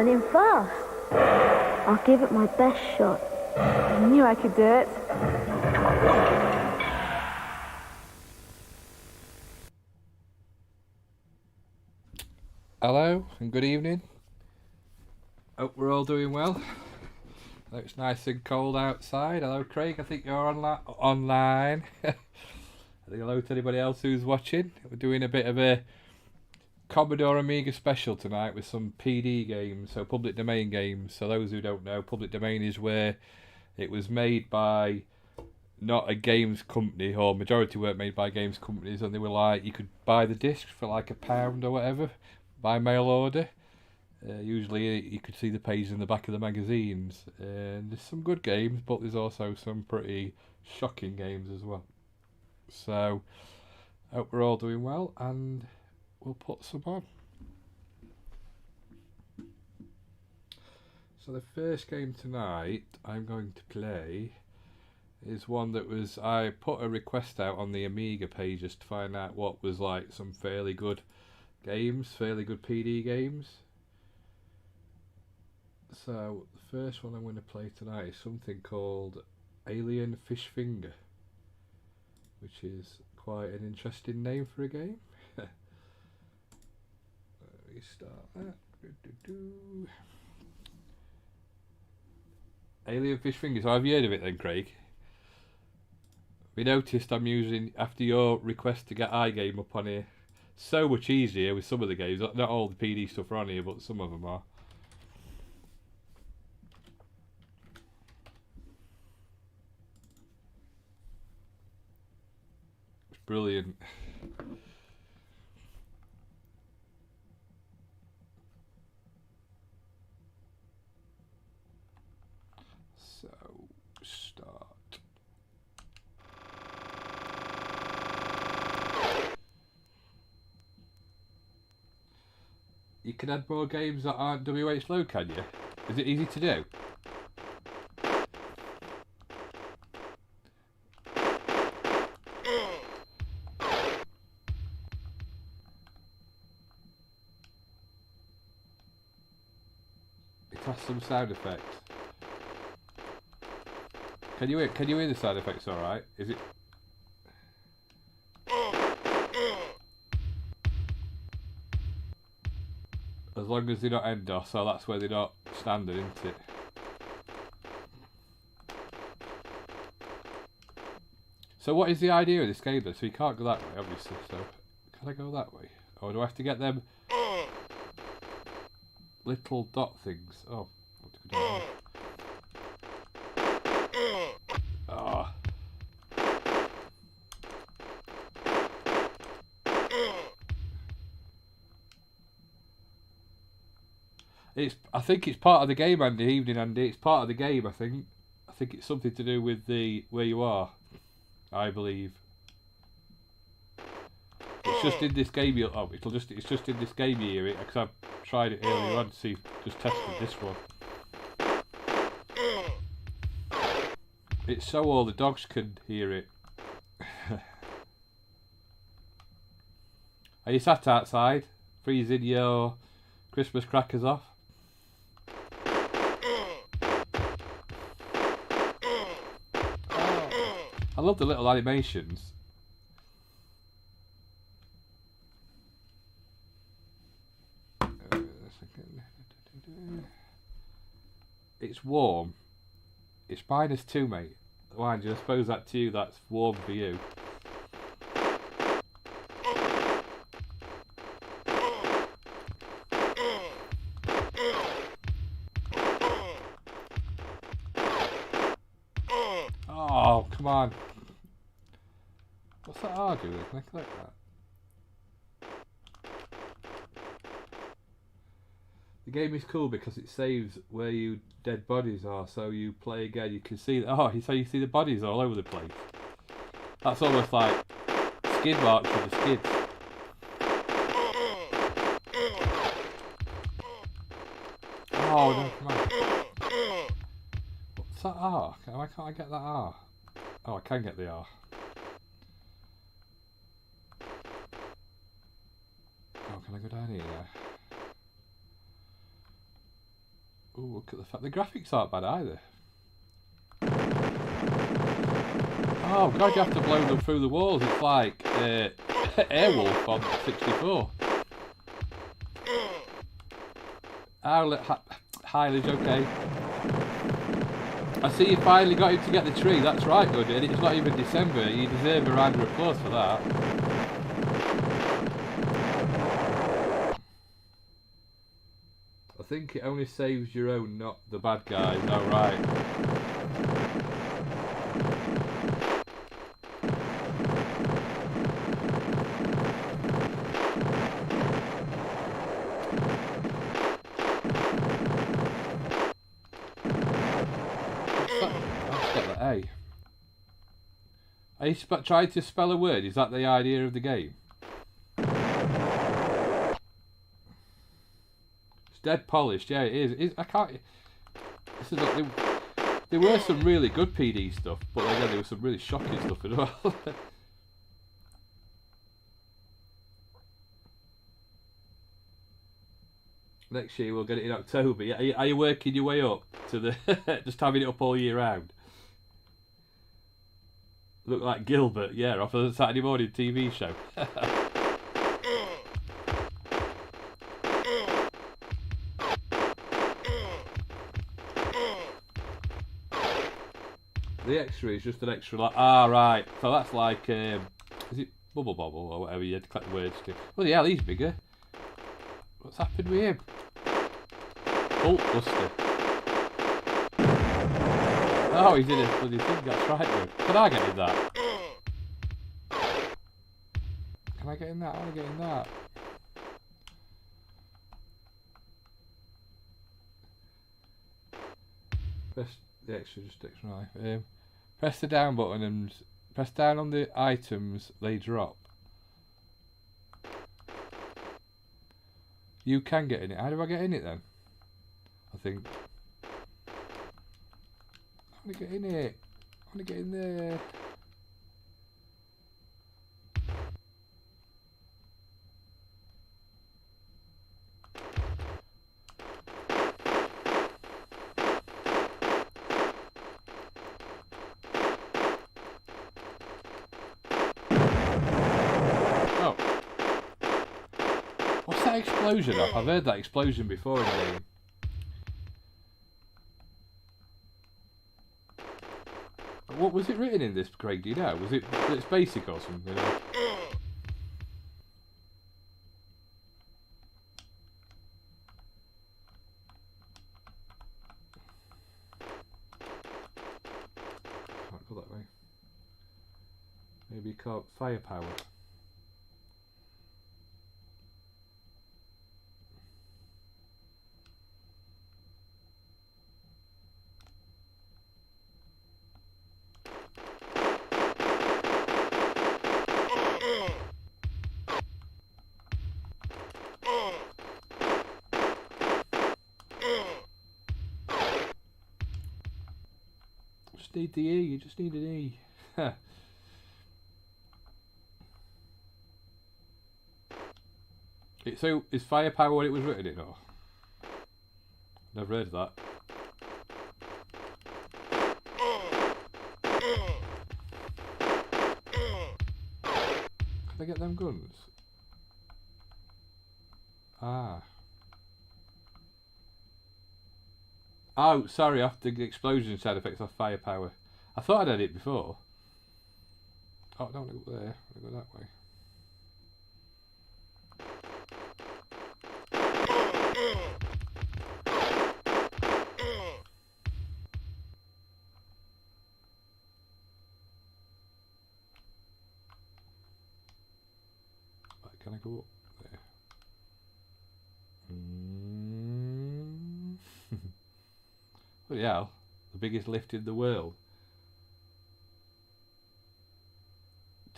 learning fast. I'll give it my best shot. I knew I could do it. Hello and good evening. Hope we're all doing well. It's nice and cold outside. Hello Craig, I think you're online. I think hello to anybody else who's watching. We're doing a bit of a Commodore Amiga special tonight with some PD games, so public domain games. So those who don't know, public domain is where it was made by not a games company, or majority weren't made by games companies, and they were like, you could buy the disc for like £1 or whatever by mail order. Usually you could see the pages in the back of the magazines, and there's some good games, but there's also some pretty shocking games as well. So hope we're all doing well, and we'll put some on. So the first game tonight I'm going to play is one that was, I put a request out on the Amiga pages to find out what was like some fairly good games, fairly good PD games. So the first one I'm going to play tonight is something called Alien Fish Finger, which is quite an interesting name for a game. Let me start that. Alien Fish Finger. So have you heard of it then, Craig? We noticed I'm using, after your request to get iGame up on here, so much easier with some of the games. Not all the PD stuff are on here, but some of them are. It's brilliant. So, start. You can add more games that aren't WH low, can you? Is it easy to do? It has some sound effects. Can you hear the sound effects alright? Is it? As long as they're not end-DOS, so that's where they're not standard, isn't it? So what is the idea of this game then? So you can't go that way, obviously, so can I go that way? Or do I have to get them little dot things? Oh, what do I do? Oh. I think it's part of the game, Andy. Evening, Andy. It's part of the game. I think it's something to do with the where you are. I believe. It's just in this game. It's just in this game you hear it, because I've tried it earlier on to see, just tested this one. It's so all the dogs can hear it. Are you sat outside, freezing your Christmas crackers off? I love the little animations. It's warm. It's -2, mate. Mind you, I suppose that to you, that's warm for you. Oh, come on. What's that R doing? Can I collect that? The game is cool because it saves where your dead bodies are, so you play again, you can see, so you see the bodies all over the place. That's almost like skid marks for the skids. Oh no, come on. What's that R? Why can't I get that R? Oh, I can get the R. Oh, can I go down here now? Oh, look at the fact. The graphics aren't bad either. Oh god, you have to blow them through the walls. It's like Airwolf on 64. Highland's okay. I see you finally got him to get the tree. That's right, good. And it's not even December. You deserve a round of applause for that. I think it only saves your own, not the bad guys. Oh, right. A. Are you trying to spell a word? Is that the idea of the game? It's dead polished. Yeah, it is. I can't. This is like, there were some really good PD stuff, but again, there was some really shocking stuff as well. Next year we'll get it in October. Are you working your way up to the just having it up all year round? Look like Gilbert, yeah, off of the Saturday morning TV show. The extra is just an extra, like, right. So that's like, is it Bubble Bobble or whatever you had to collect the words to? Well, yeah, he's bigger. What's happened with him? Hulkbuster. Oh, he did a bloody thing, that's right, dude. Can I get in that? Can I get in that? I want to get in that. Press the extra, just extra right. Press the down button and press down on the items they drop. You can get in it. How do I get in it then? I think. I want to get in it. I want to get in there. Oh. What's that explosion of? I've heard that explosion before in the game. What was it written in this, Craig? Do you know? Was it's basic or something? Can't go that way. Maybe you can't firepower. Just need the E, you just need an E. So, is firepower what it was written in, or? Never heard of that. Can I get them guns? Ah. Oh, sorry, after the explosion side effects of firepower. I thought I'd had it before. Oh, I don't want to go there. I want to go that way. Right, can I go up there? Bloody hell, the biggest lift in the world.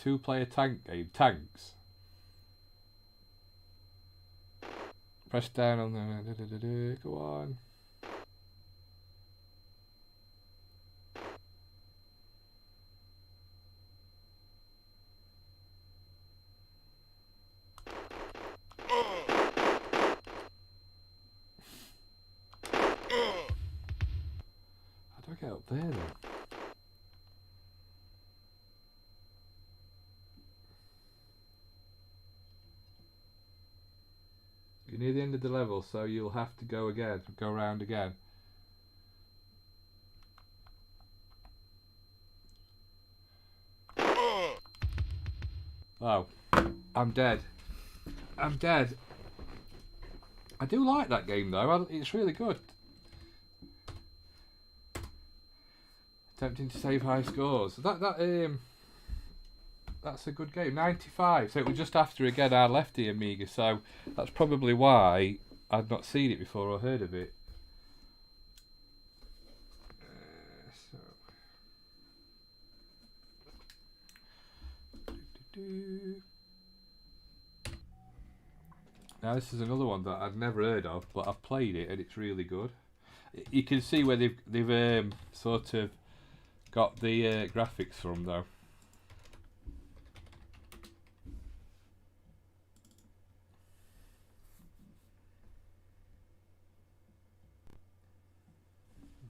2-player tank game, tanks. Press down on the, go on. Get up there then. You're near the end of the level, so you'll have to go again, go around again. Oh, I'm dead. I'm dead. I do like that game though, it's really good. Attempting to save high scores. That's a good game. 95. So it was just after again I left the Amiga, so that's probably why I'd not seen it before or heard of it. Now this is another one that I'd never heard of, but I've played it and it's really good. You can see where they've sort of got the graphics from though.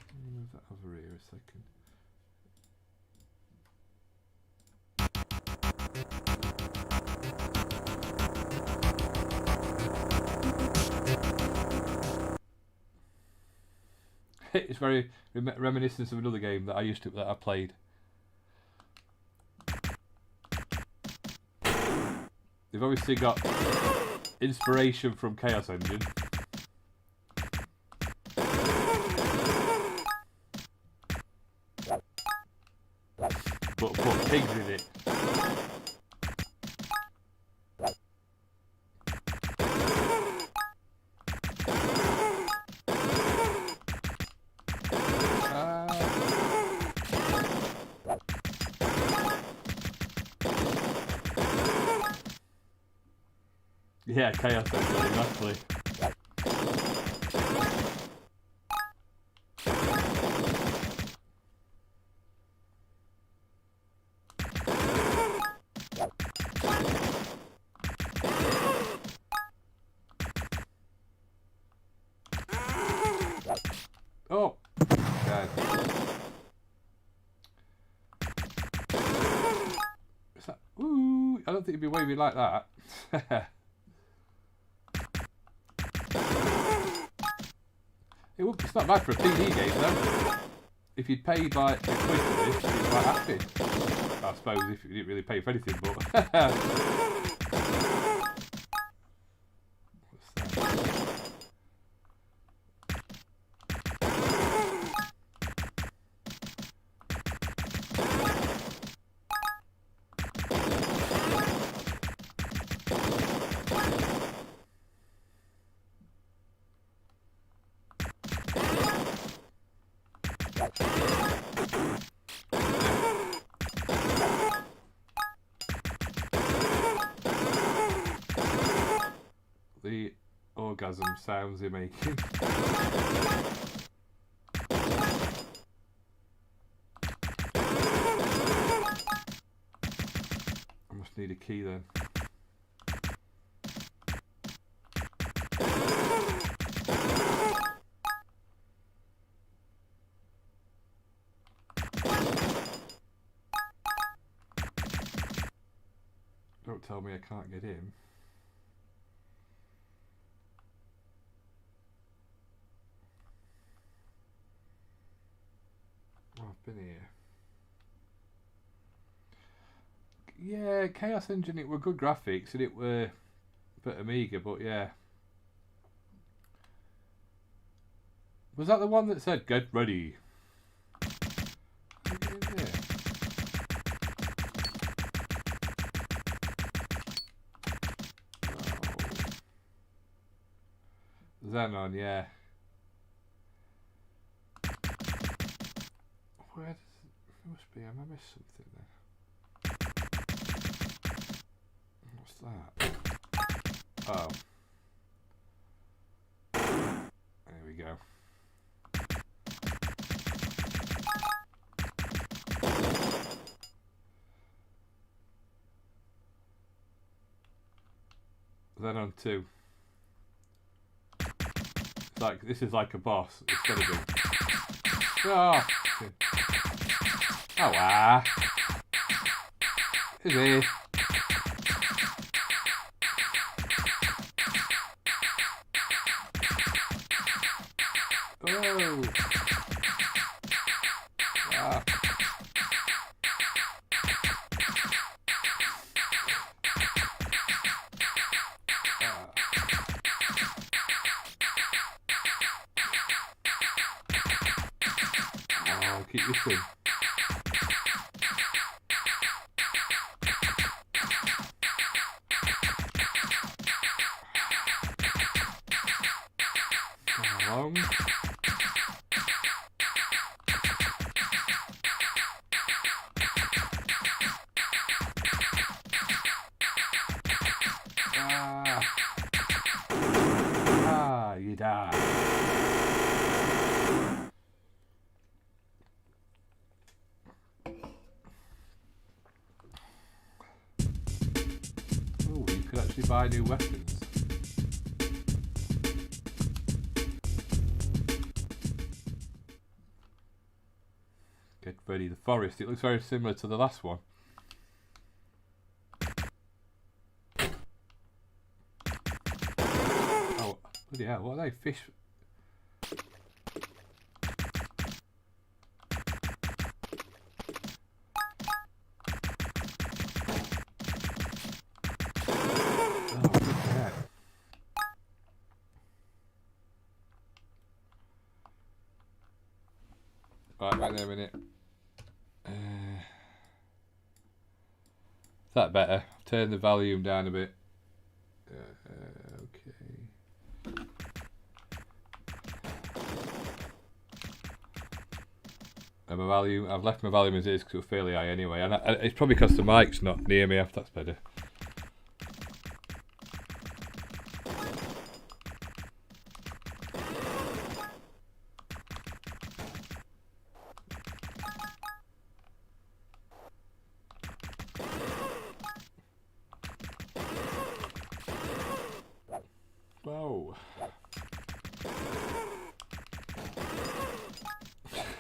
Let me move that over here a second. It's very reminiscent of another game that I played. They've obviously got inspiration from Chaos Engine. But put pigs in it. Yeah, Chaos Engine, exactly. Oh! Okay. Is that... Ooh! I don't think it'd be waving like that. It's not bad for a PD game though. If you'd paid like a quid for this, you'd be quite happy. I suppose if you didn't really pay for anything, but... What's that? The orgasm sounds you're making. I must need a key then. Don't tell me I can't get in. Oh, I've been here. Yeah, Chaos Engine, it were good graphics and it were a bit Amiga, but yeah. Was that the one that said, get ready? Get in there. Oh. Xenon, yeah. Where does it must be? I missed something there. What's that? Oh. There we go. Then on 2. It's like this is like a boss. It's gotta be. Ah! Oh, ah. Is it? Oh. Ah. Oh, keep this in. Along. You die. Oh, you could actually buy new weapons. Get ready, the forest. It looks very similar to the last one. Oh, bloody hell, what are they? Fish? Oh, what the heck? Right, back there a minute. Is that better? Turn the volume down a bit. Okay. And my volume, I've left my volume as it is because it's fairly high anyway. And it's probably because the mic's not near me. If that's better. Whoa.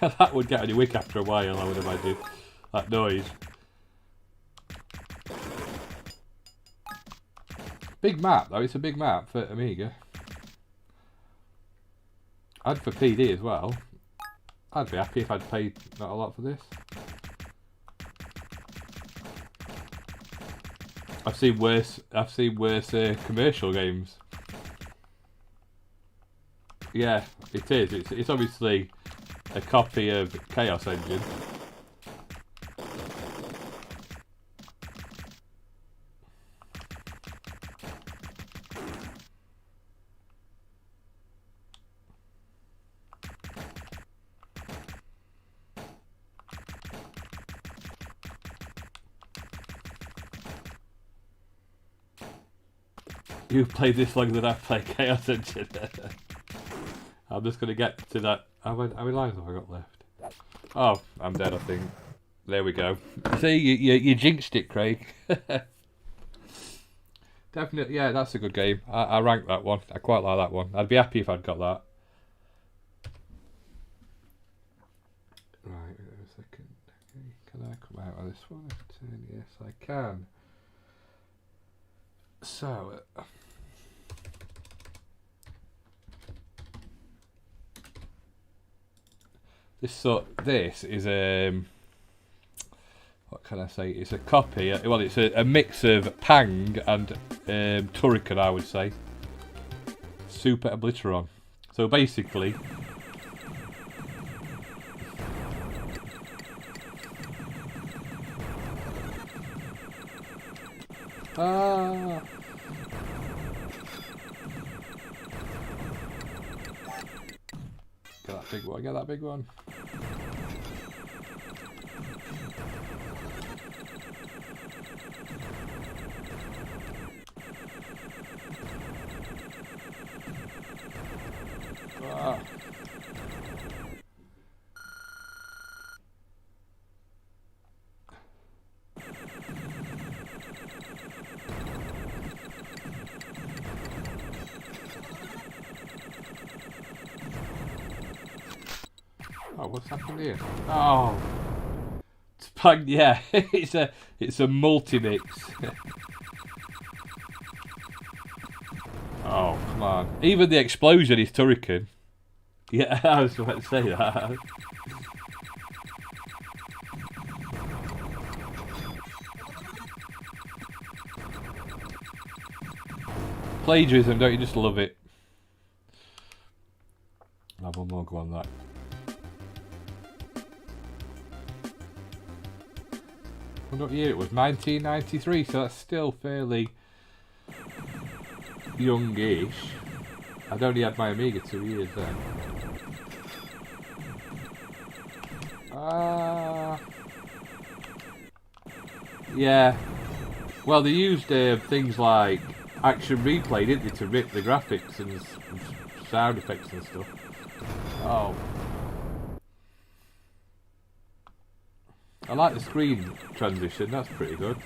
That would get any wick after a while, I would imagine. That noise. Big map though, it's a big map for Amiga. And for PD as well. I'd be happy if I'd paid not a lot for this. I've seen worse commercial games. Yeah, it is. It's obviously a copy of Chaos Engine. You've played this longer than I've played Chaos Engine. I'm just going to get to that. How many lines have I got left? Oh, I'm dead, I think. There we go. See, you jinxed it, Craig. Definitely, yeah, that's a good game. I rank that one. I quite like that one. I'd be happy if I'd got that. Right, wait a second. Can I come out of this one? Yes, I can. So... This is what can I say? It's a copy. Well, it's a mix of Pang and Turrican, I would say. Super Obliteron. So basically, get that big one. Get that big one. Ah. Oh, what's happened here? Oh, yeah, it's a multi-mix. Oh, come on! Even the explosion is Turrican. Yeah, I was about to say that. Plagiarism, don't you just love it? I'll have one more go on that. I wonder what year it was. 1993, so that's still fairly youngish. I'd only had my Amiga 2 years then. Yeah. Well, they used things like Action Replay, didn't they, to rip the graphics and sound effects and stuff. Oh. I like the screen transition, that's pretty good.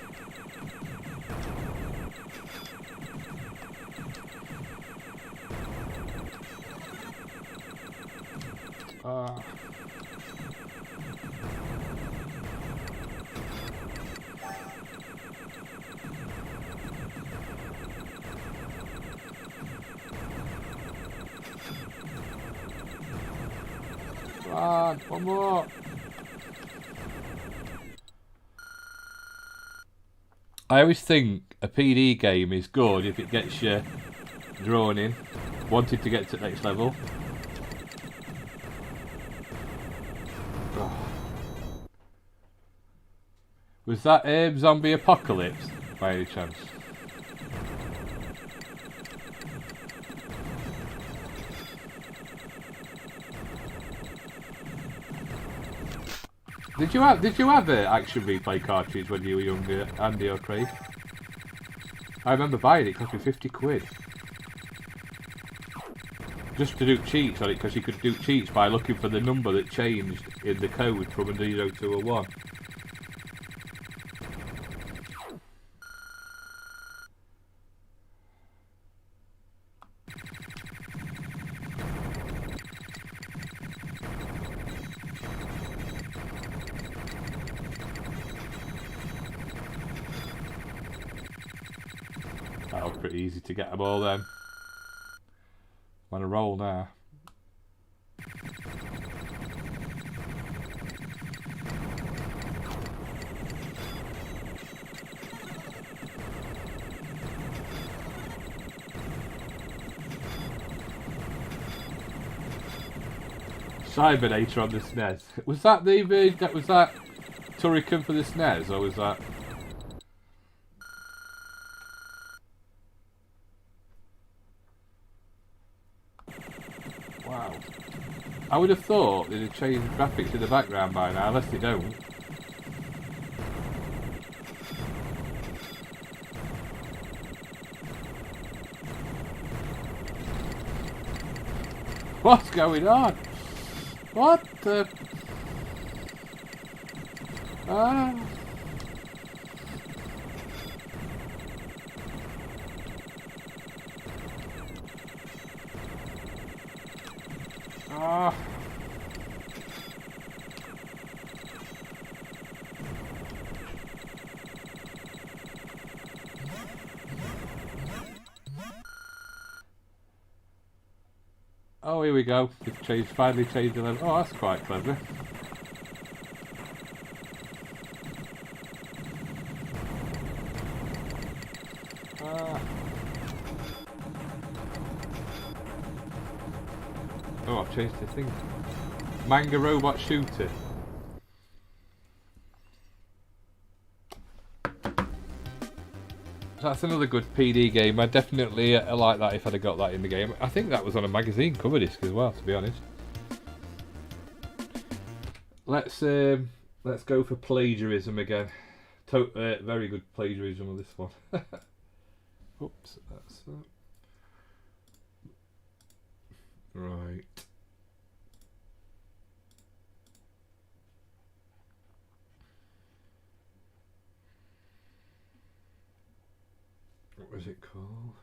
Come on, one more. I always think a PD game is good if it gets you drawn in, wanting to get to the next level. Oh. Was that Zombie Apocalypse by any chance? Did you have an Action Replay cartridge when you were younger, Andy or Craig? I remember buying it, it cost me 50 quid. Just to do cheats on it, because you could do cheats by looking for the number that changed in the code from a 0 to a 1. That was pretty easy to get them all then. I'm on a roll now. Cybernator on the SNES. Was that the version? Was that Turrican for the SNES, or was that? Wow. I would have thought they'd have changed graphics in the background by now, unless they don't. What's going on? What the? Ah. Ah. Oh, here we go. It's finally changed the level. Oh, that's quite clever. Oh, I've changed the thing. Manga robot shooter. That's another good PD game. I definitely like that if I'd have got that in the game. I think that was on a magazine cover disc as well, to be honest. Let's go for plagiarism again. Very good plagiarism on this one. Oops, that's that. Right. What was it called?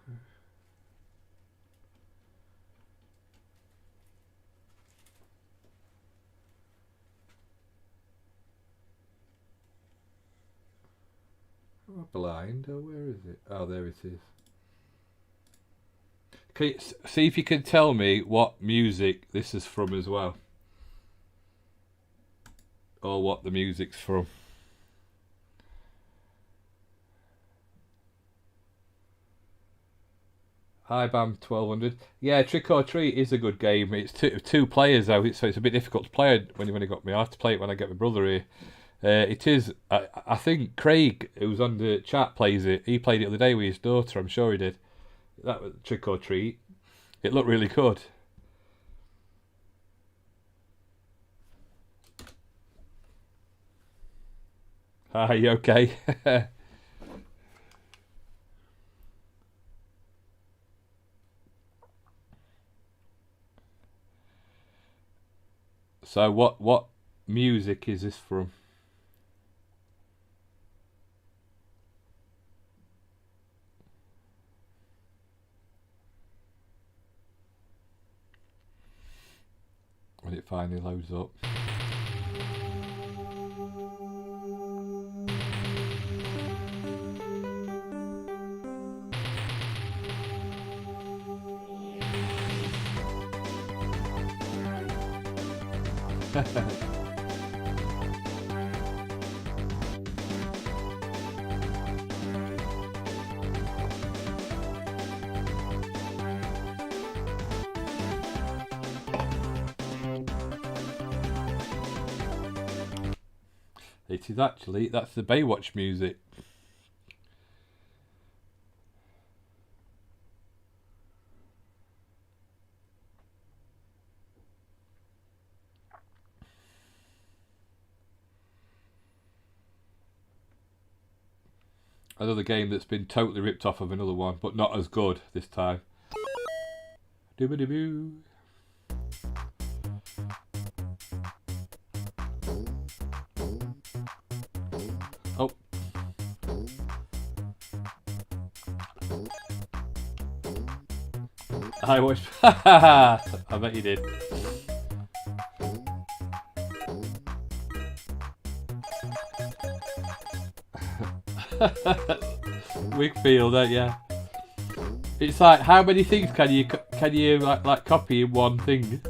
Blind, oh, where is it? Oh, there it is. Can you see if you can tell me what music this is from as well? Or what the music's from. Hi Bam 1200. Yeah, Trick or Treat is a good game. It's two players though, so it's a bit difficult to play it when you got me. I have to play it when I get my brother here. It is. I think Craig, who's on the chat, plays it. He played it the other day with his daughter. I'm sure he did. That was Trick or Treat. It looked really good. Hi, you okay? So what music is this from? When it finally loads up. It is actually, that's the Baywatch music. Another game that's been totally ripped off of another one, but not as good this time. Doo-ba-doo-boo. Oh. I watched. I bet you did. Wigfield, yeah. It's like, how many things can you like copy in one thing?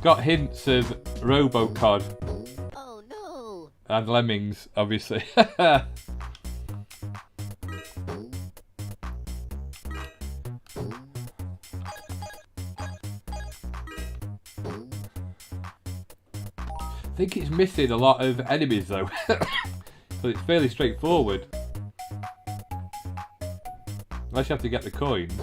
Got hints of Robocod. Oh no! And Lemmings, obviously. I think it's missing a lot of enemies though. So it's fairly straightforward. Unless you have to get the coins.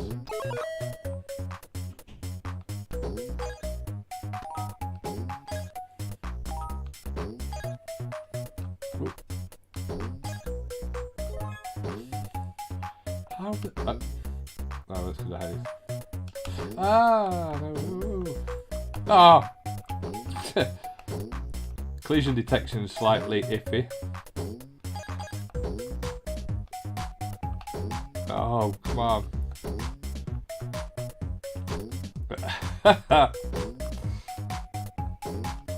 How did... oh, that's because I had it. Ah, no. Ah! Collision detection is slightly iffy. Oh, come on.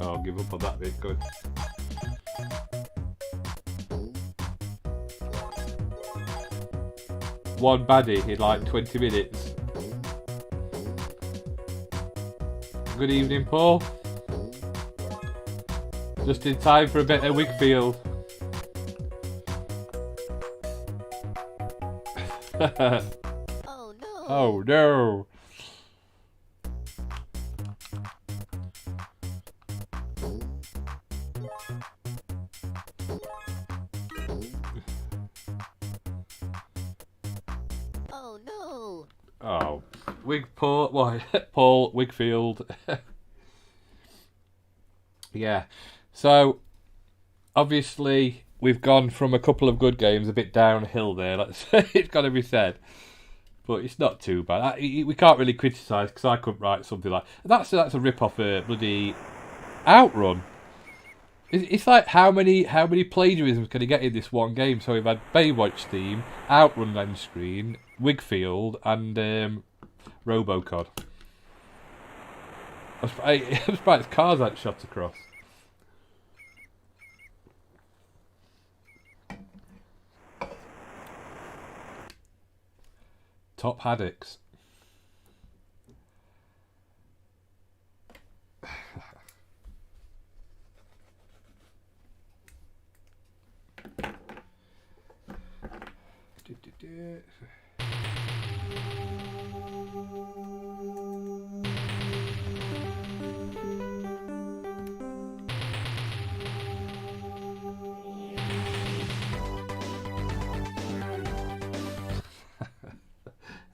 Oh, give up on that bit, good. One baddie in like 20 minutes. Good evening, Paul. Just in time for a bit of Wigfield. Oh no! Oh no! Oh no! Oh, Paul, what? Paul Wigfield. Yeah. So, obviously, we've gone from a couple of good games a bit downhill there. It's got to be said, but it's not too bad. We can't really criticise because I couldn't write something like that's a rip off a bloody Outrun. It's like how many plagiarisms can you get in this one game? So we've had Baywatch theme, Outrun end screen, Wigfield, and Robocod. I'm surprised cars aren't shot across. Top haddocks.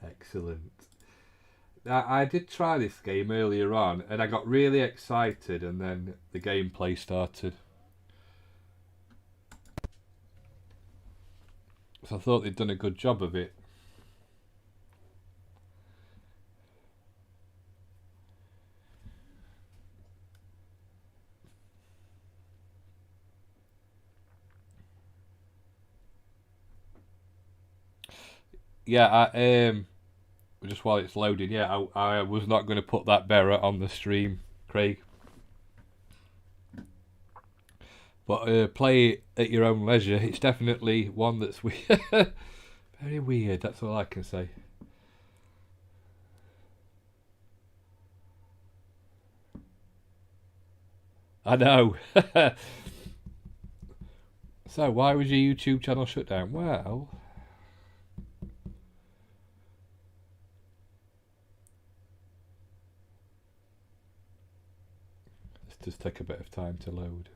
Excellent. Now, I did try this game earlier on and I got really excited and then the gameplay started. So I thought they'd done a good job of it. Yeah, just while it's loading, yeah, I was not going to put that Berra on the stream, Craig. But play it at your own leisure. It's definitely one that's weird. Very weird, that's all I can say. I know. So, why was your YouTube channel shut down? Well... just take a bit of time to load.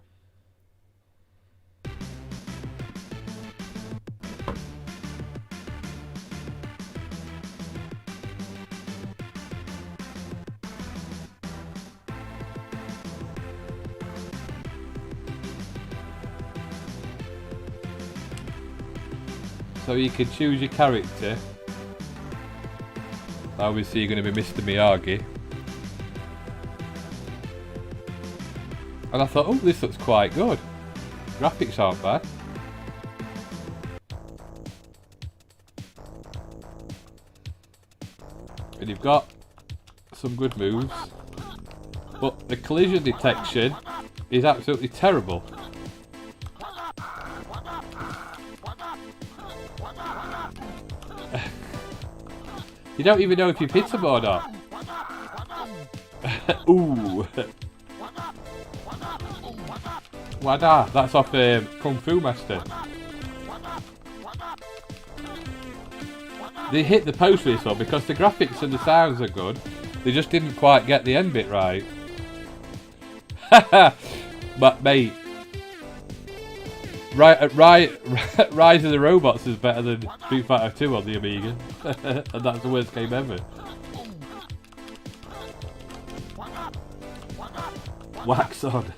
So you can choose your character. Obviously you're going to be Mr. Miyagi. And I thought, oh, this looks quite good. Graphics aren't bad. And you've got some good moves. But the collision detection is absolutely terrible. You don't even know if you've hit them or not. Ooh. Wada, that's off Kung Fu Master. They hit the post with this one because the graphics and the sounds are good. They just didn't quite get the end bit right. But mate, Rise of the Robots is better than Street Fighter 2 on the Amiga. And that's the worst game ever. Wax on.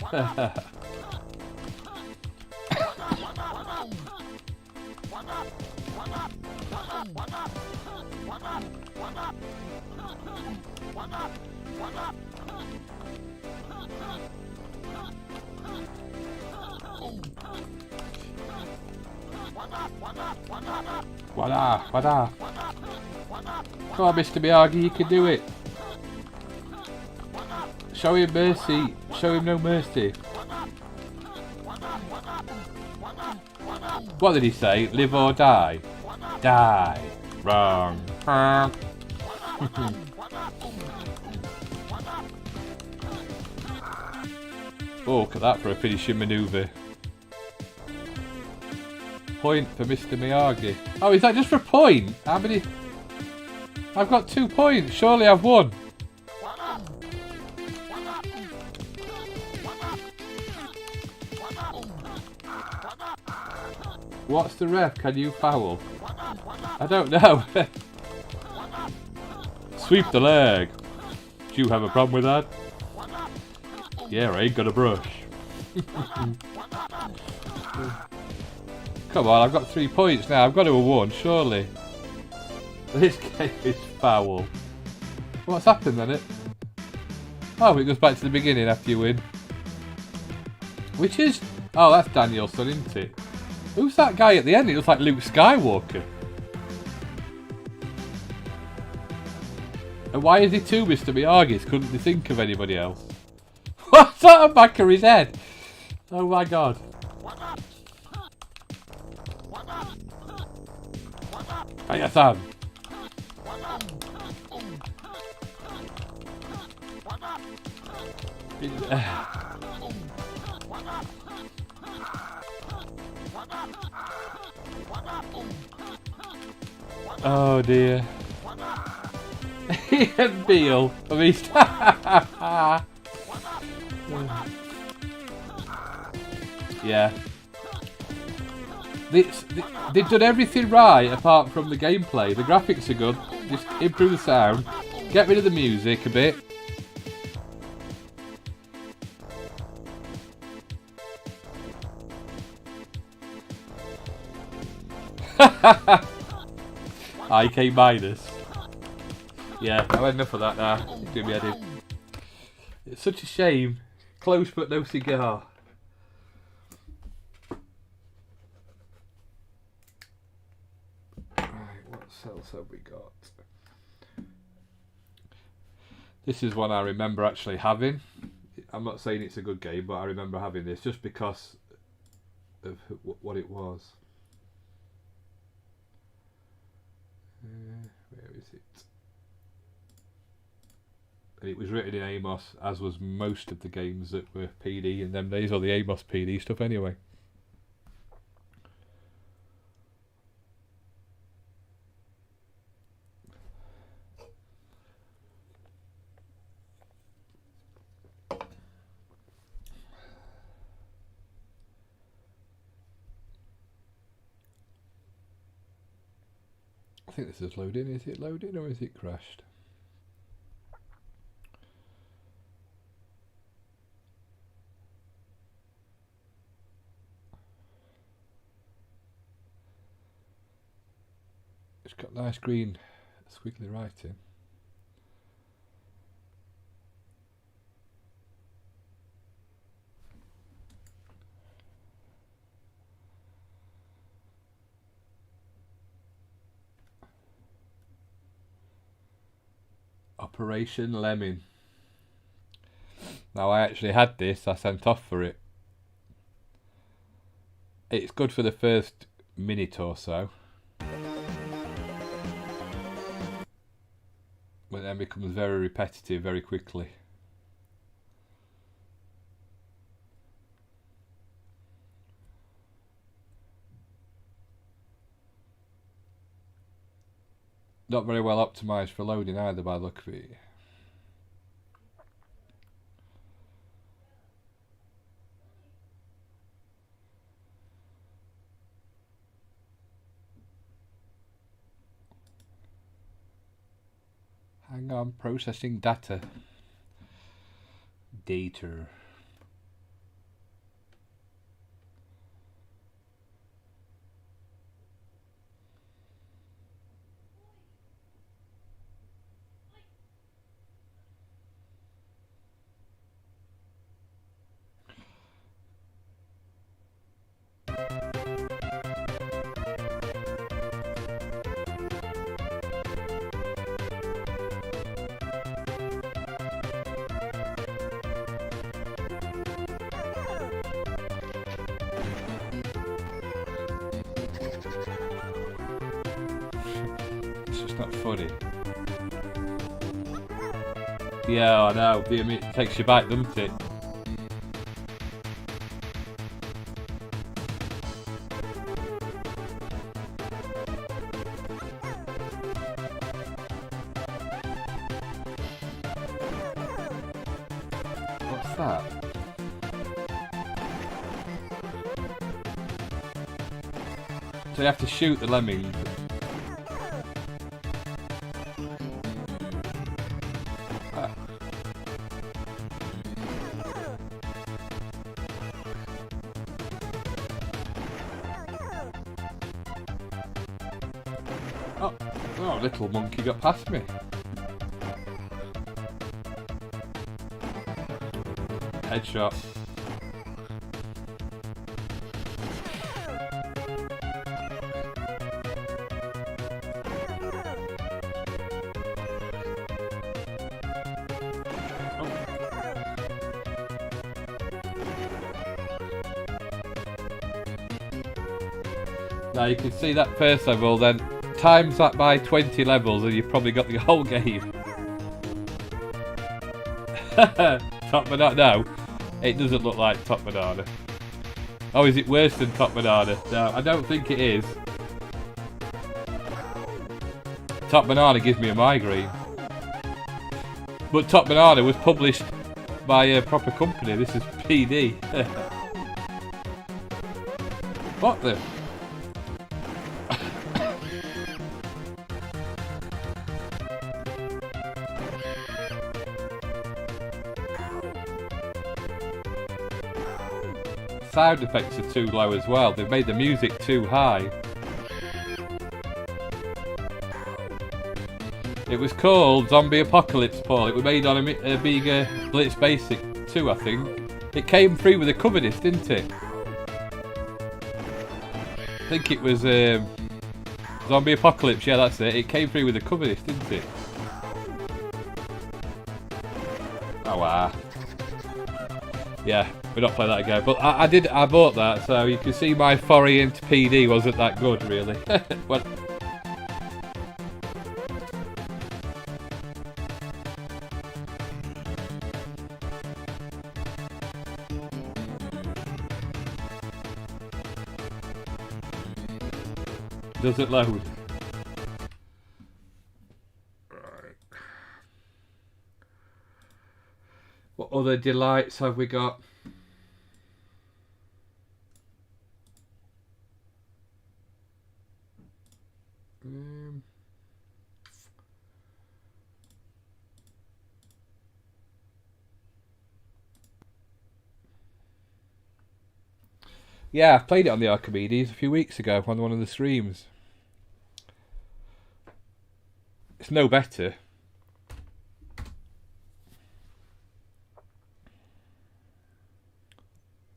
Wada. Come on, Mr. Miyagi, you can do it. Show him mercy. Show him no mercy. What did he say? Live or die? Die. Wrong. Oh, look at that for a finishing manoeuvre. Point for Mr. Miyagi. Oh, is that just for a point? How many? I've got 2 points. Surely I've won. What's the ref? Can you foul? I don't know. Sweep the leg. Do you have a problem with that? Yeah, I ain't got a brush. Come on, I've got 3 points now. I've got to have won, surely. This game is foul. What's happened then? Oh, it goes back to the beginning after you win. Which is... Oh, that's Danielson, isn't it? Who's that guy at the end? It looks like Luke Skywalker. And why is he too Mr. Miyagi? Couldn't they think of anybody else? What's that on the back of his head? Oh my god. Hey, Sam. Oh dear. Ian Beale. I mean, yeah. They've done everything right apart from the gameplay. The graphics are good. Just improve the sound. Get rid of the music a bit. IK minus. Yeah, I've had enough of that now. It's doing me head in. It's such a shame. Close but no cigar. Right, what else have we got? This is one I remember actually having. I'm not saying it's a good game, but I remember having this just because of what it was. Where is it? And it was written in Amos, as was most of the games that were PD in them days, or the Amos PD stuff anyway. I think this is loading. Is it loading or is it crashed? It's got nice green squiggly writing. Operation Lemon. Now I actually had this, I sent off for it. It's good for the first minute or so. But then becomes very repetitive very quickly. Not very well optimised for loading either by the look of it. Hang on, processing data. Data. Not funny. Yeah, I know. It takes you back, doesn't it? What's that? So you have to shoot the lemming. Oh, oh, little monkey got past me. Headshot. Now you can see that first level, then times that by 20 levels and you've probably got the whole game. Top Banana? No, it doesn't look like Top Banana. Oh, is it worse than Top Banana? No, I don't think it is. Top Banana gives me a migraine. But Top Banana was published by a proper company. This is PD. What the? Sound effects are too low as well. They've made the music too high. It was called Zombie Apocalypse, Paul. It was made on Amiga Blitz Basic 2, I think. It came free with a cover disc, didn't it? I think it was Zombie Apocalypse, yeah, that's it. It came free with a cover disc, didn't it? Oh, wow. Yeah, we're not playing that again. But I bought that, so you can see my foray into PD wasn't that good, really. Well, does it load? Right. What other delights have we got? Yeah, I played it on the Archimedes a few weeks ago on one of the streams. It's no better.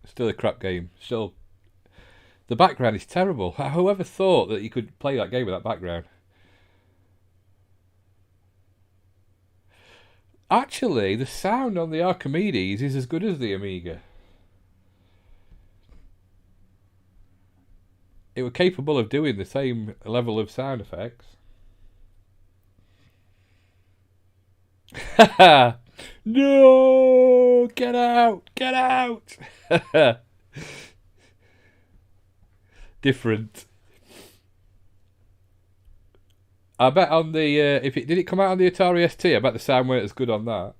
Still a crap game. Still, the background is terrible. Whoever thought that you could play that game with that background? Actually, the sound on the Archimedes is as good as the Amiga. It were capable of doing the same level of sound effects. No! Get out! Get out! Different. I bet on the if it did it come out on the Atari ST, I bet the sound weren't as good on that.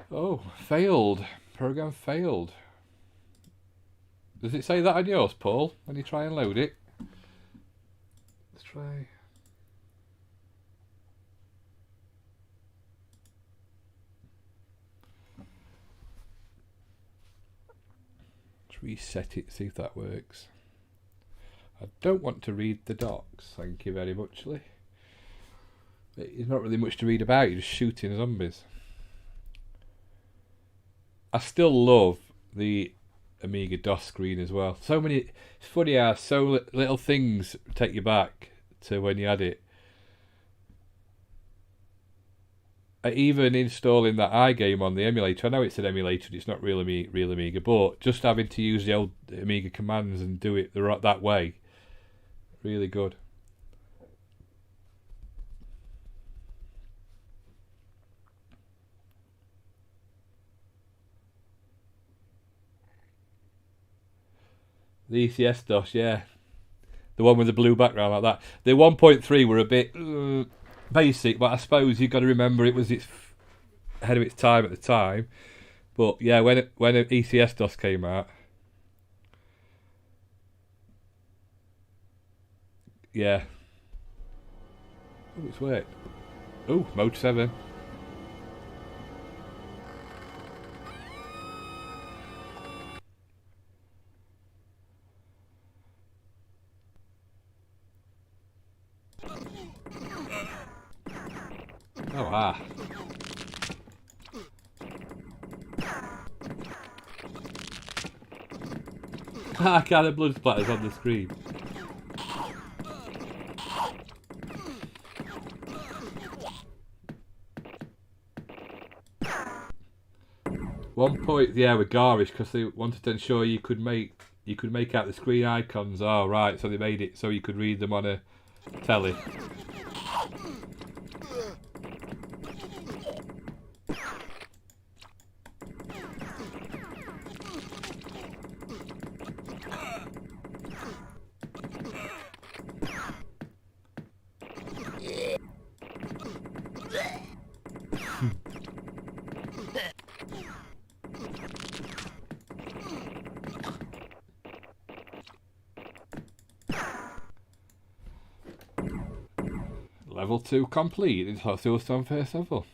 Oh, failed. Program failed. Does it say that on yours, Paul, when you try and load it? Let's try. Let's reset it, see if that works. I don't want to read the docs, thank you very muchly. There's not really much to read about, you're just shooting zombies. I still love the Amiga DOS screen as well. So many, it's funny how so little things take you back to when you had it. Even installing that iGame on the emulator, I know it's an emulator, it's not real Amiga, but just having to use the old Amiga commands and do it that way, really good. The ECS DOS, yeah. The one with the blue background like that. The 1.3 were a bit basic, but I suppose you've got to remember it was ahead of its time at the time. But yeah, when ECS DOS came out, yeah. Oh, it's worked. Oh, Mode 7. Oh, ah. Ah, kind of blood splatters on the screen. One point, yeah, with Garish, because they wanted to ensure you could make out the screen icons. Oh, right, so they made it so you could read them on a telly. Level 2 complete. It's still on first level.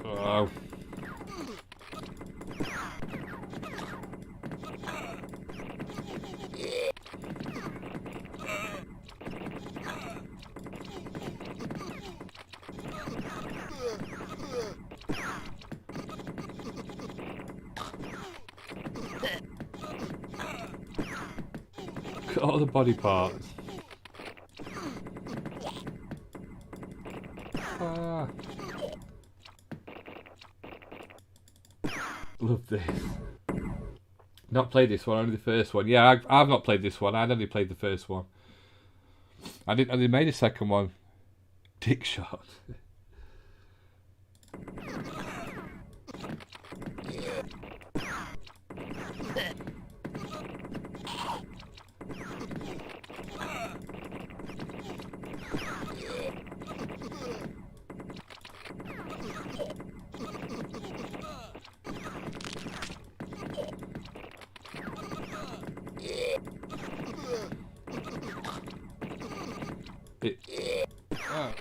Oh. Look at all the body parts. Ah. Love this. Not played this one, only the first one. Yeah, I've not played this one. I'd only played the first one. I didn't. They made a second one. Dick shot. Oh.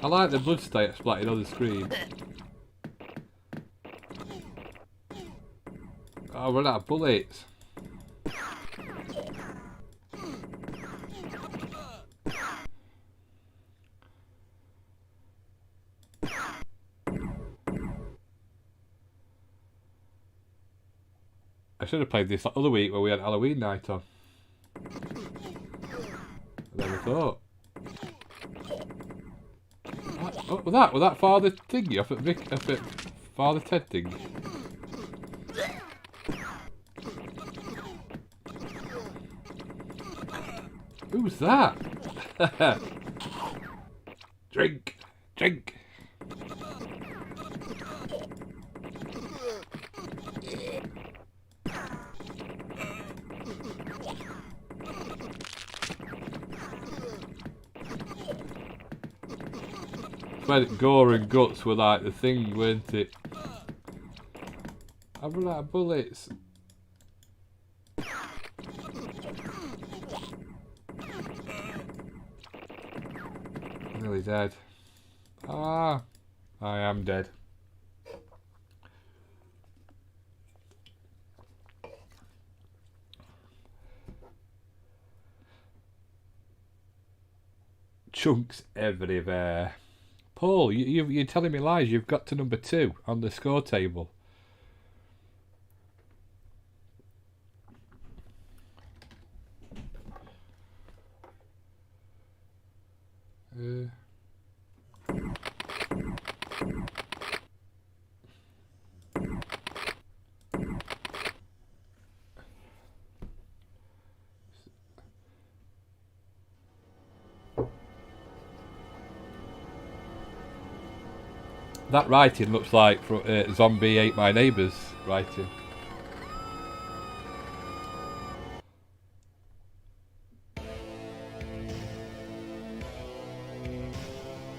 I like the blood splattered on the screen. Oh, I run out of bullets. I should have played this the other week when we had Halloween night on. I never thought. Oh, was that Father Thingy off at Father Ted thing? Who's that? Drink, drink. When gore and guts were like the thing, weren't it? I've run out of bullets. Nearly dead. Ah, I am dead. Chunks everywhere. Paul, you're telling me lies. You've got to number 2 on the score table. That writing looks like Zombie Ate My Neighbours writing.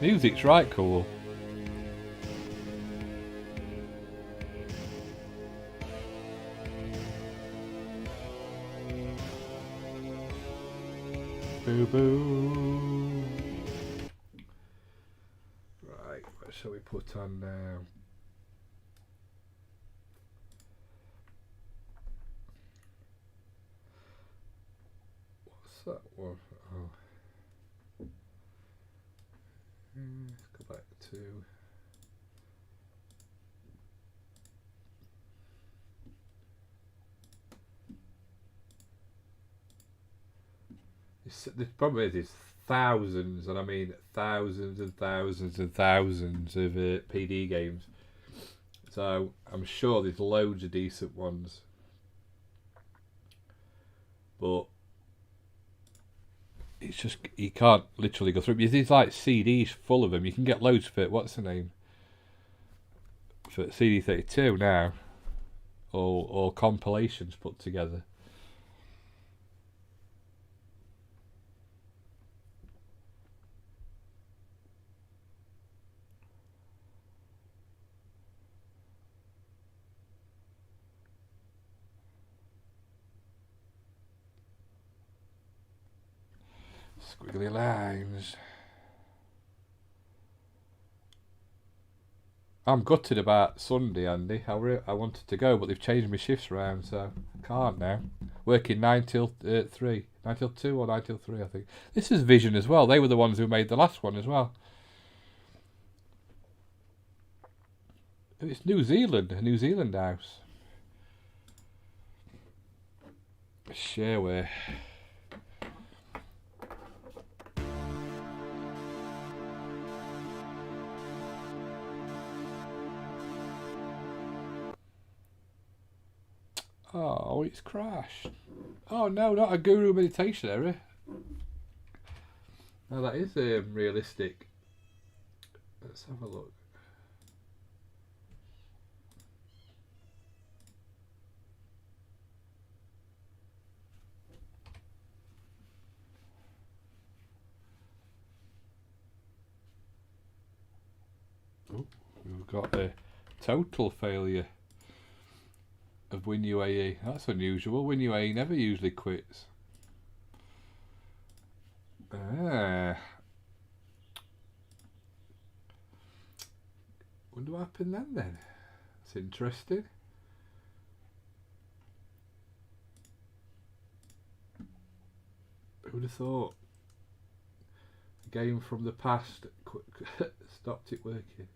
Music's right cool. Boo boo. Right, what shall we put on now? What's that one? Oh. Let's go back to. The problem is thousands, and I mean thousands and thousands and thousands of PD games. So I'm sure there's loads of decent ones, but it's just you can't literally go through. There's like CDs full of them. You can get loads for it. What's the name? For CD32 now, or compilations put together. Squiggly lines. I'm gutted about Sunday, Andy. I wanted to go, but they've changed my shifts around, so I can't now. Working 9 till 3. 9 till 2 or 9 till 3, I think. This is Vision as well. They were the ones who made the last one as well. It's New Zealand, a New Zealand house. Shareware. Oh, it's crashed. Oh no, not a guru meditation error. No, that is realistic. Let's have a look. Oh, we've got a total failure of WinUAE. That's unusual. WinUAE never usually quits. Wonder what happened then. That's interesting. Who'd have thought a game from the past stopped it working?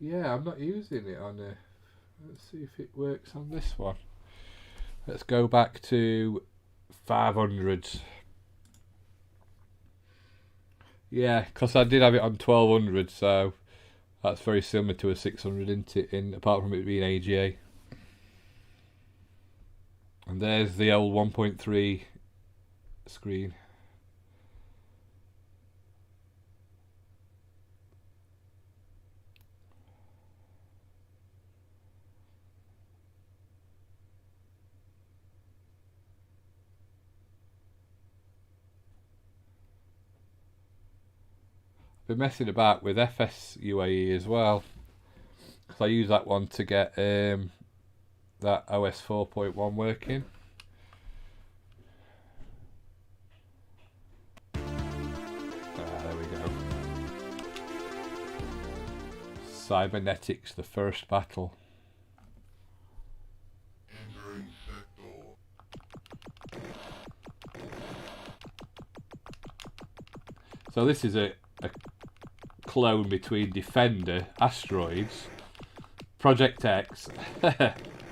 Yeah, I'm not using it on a. Let's see if it works on this one. Let's go back to 500s. Yeah, because I did have it on 1200, so that's very similar to a 600, isn't it? Apart from it being AGA. And there's the old 1.3 screen. I've been messing about with FSUAE as well, because I use that one to get that OS 4.1 working. There we go. Cybernetics, the first battle. So this is a clone between Defender, Asteroids, Project X.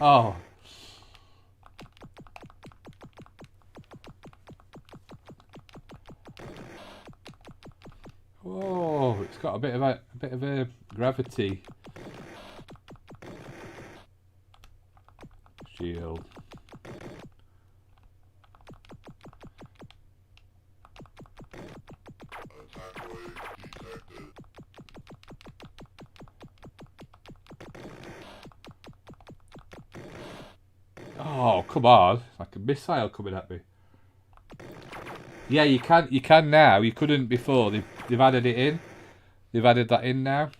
Oh. Oh, it's got a bit of a gravity shield. Oh, come on. It's like a missile coming at me. Yeah, you can now. You couldn't before. They've added it in. They've added that in now.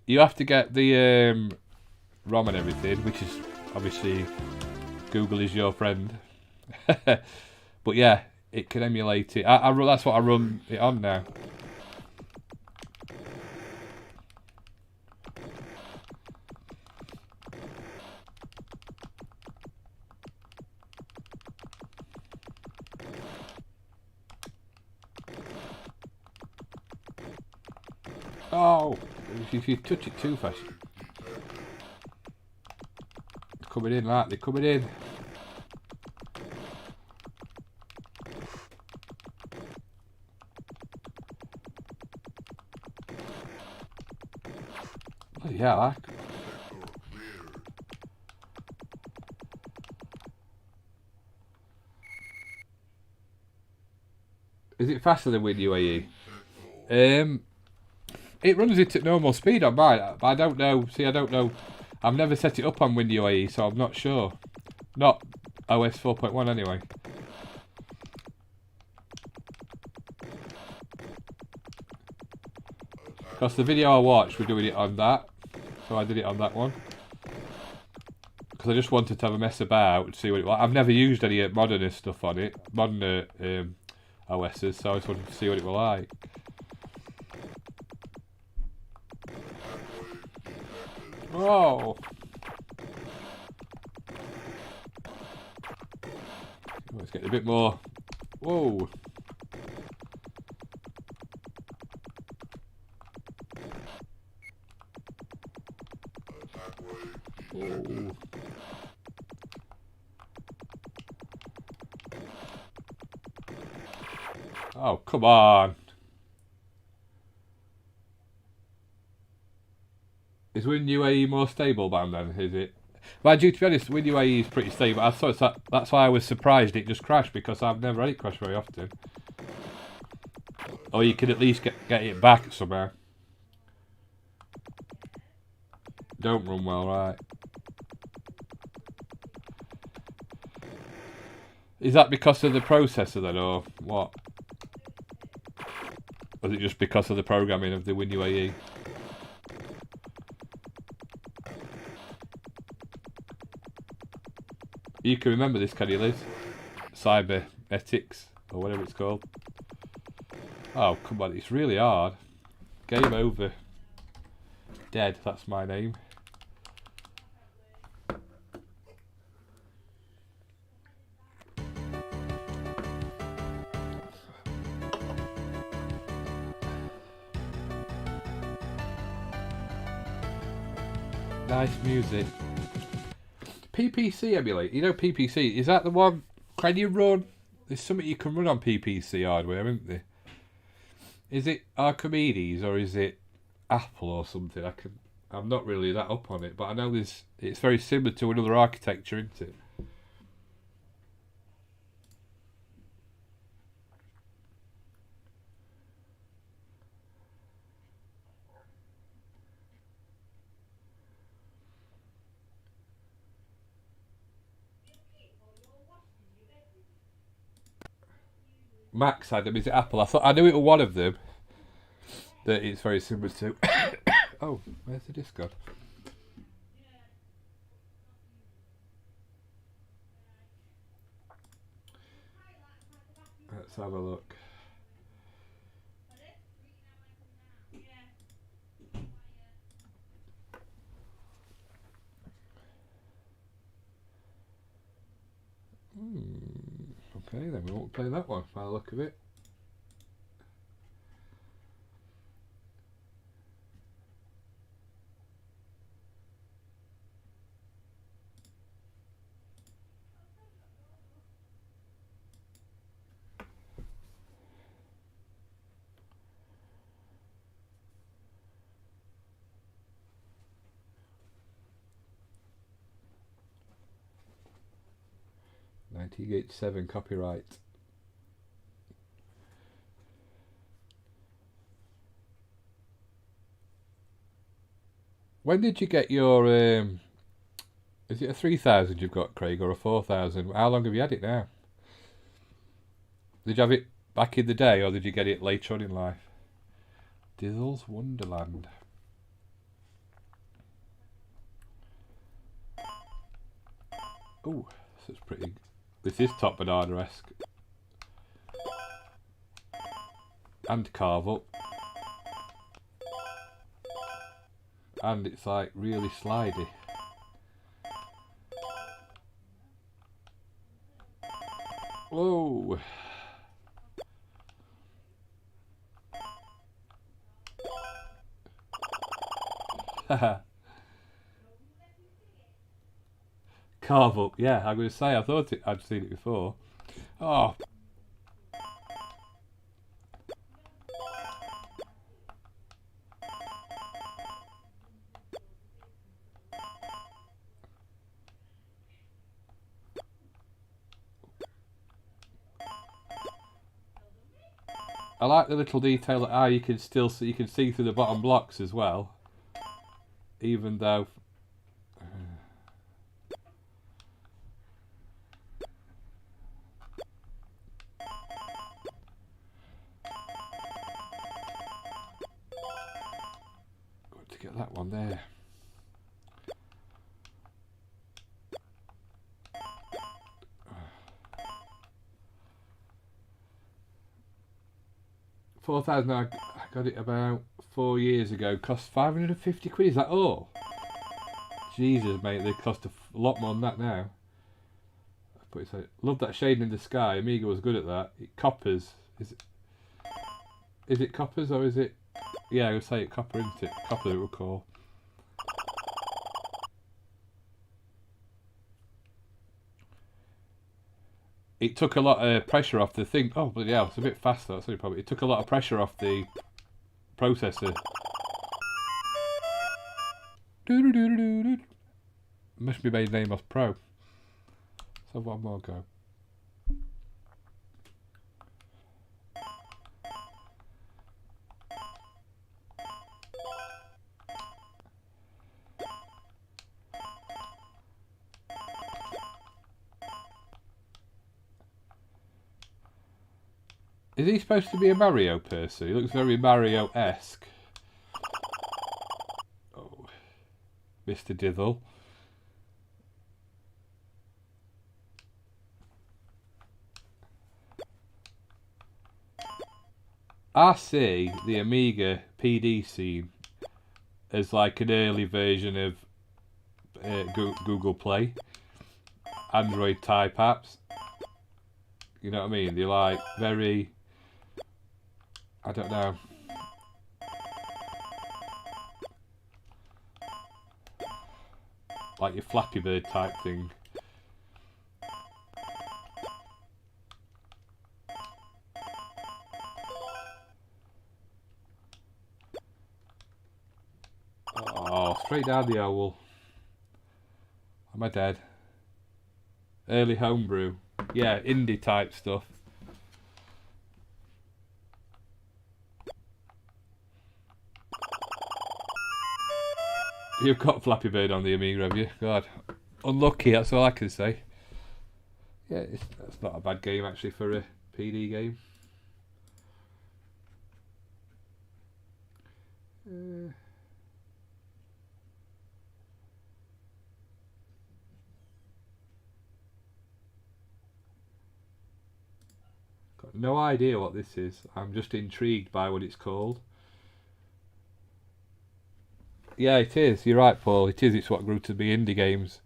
You have to get the ROM and everything, which is obviously Google is your friend. But yeah, it can emulate it. That's what I run it on now. Oh, if you touch it too fast. They're coming in, right? They're coming in. Oh, yeah, I like. Is it faster than WinUAE? It runs it at normal speed on mine, but I don't know. See, I don't know. I've never set it up on WinUAE, so I'm not sure. Not OS 4.1 anyway. Because the video I watched, we're doing it on that, so I did it on that one. Because I just wanted to have a mess about and see what it was. I've never used any modern stuff on it, modern OSs, so I just wanted to see what it was like. Whoa! Let's get a bit more. Whoa! Whoa. Oh, come on. Is WinUAE more stable bound then, is it? Mind you, to be honest, WinUAE is pretty stable. I thought that's why I was surprised it just crashed, because I've never had it crash very often. Or you could at least get it back somehow. Don't run well, right. Is that because of the processor then, or what? Or is it just because of the programming of the WinUAE? You can remember this, can you, Liz? Cybernetics, or whatever it's called. Oh, come on, it's really hard. Game over. Dead, that's my name. Nice music. PPC emulate. You know PPC, is that the one? Can you run? There's something you can run on PPC hardware, isn't there? Is it Archimedes or is it Apple or something? I'm not really that up on it, but I know it's very similar to another architecture, isn't it? Max had them. Is it Apple? I knew it was one of them that it's very similar to. Oh, where's the disc gone? Let's have a look. Okay, then we won't play that one by the look of it. N-Gage 7 copyright. When did you get your is it a 3000 you've got, Craig, or a 4000? How long have you had it now? Did you have it back in the day, or did you get it later on in life? Dizzle's Wonderland. Oh, this is pretty. This is Top Banana-esque. and carve up. And it's like really slidey. Whoa. Carve up, yeah, I'm going to say, I thought I'd seen it before. Oh. I like the little detail that how you can still see, you can see through the bottom blocks as well, even though. Got to get that one there. $4,000. I got it about 4 years ago. Cost 550 quid. Is that all? Jesus, mate, they cost a lot more than that now. But it's like, love that shading in the sky. Amiga was good at that. It coppers. Is it coppers or is it? Yeah, I would say it copper, isn't it? Copper, it will call. It took a lot of pressure off the thing. Oh, but yeah, it's a bit faster. That's the problem. It took a lot of pressure off the processor. Must be made name off Pro. So one more go. Is he supposed to be a Mario person? He looks very Mario-esque. Oh, Mr. Dithel. I see the Amiga PD scene as like an early version of Google Play, Android type apps. You know what I mean? They're like very, I don't know. Like your Flappy Bird type thing. Oh, straight down the owl. Am I dead? Early homebrew. Yeah, indie type stuff. You've got Flappy Bird on the Amiga, have you? God. Unlucky, that's all I can say. Yeah, that's not a bad game actually for a PD game. Got no idea what this is. I'm just intrigued by what it's called. Yeah, it is. You're right, Paul. It is. It's what grew to be indie games.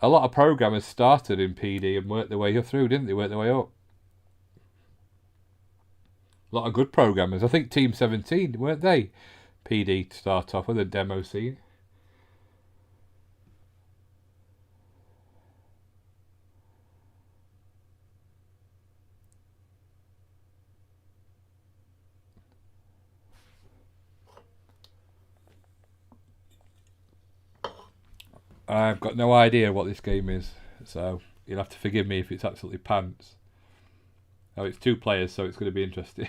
A lot of programmers started in PD and worked their way through, didn't they? Worked their way up. A lot of good programmers. I think Team 17, weren't they? PD to start off with a demo scene. I've got no idea what this game is, so you'll have to forgive me if it's absolutely pants. Oh, it's 2 players, so it's going to be interesting.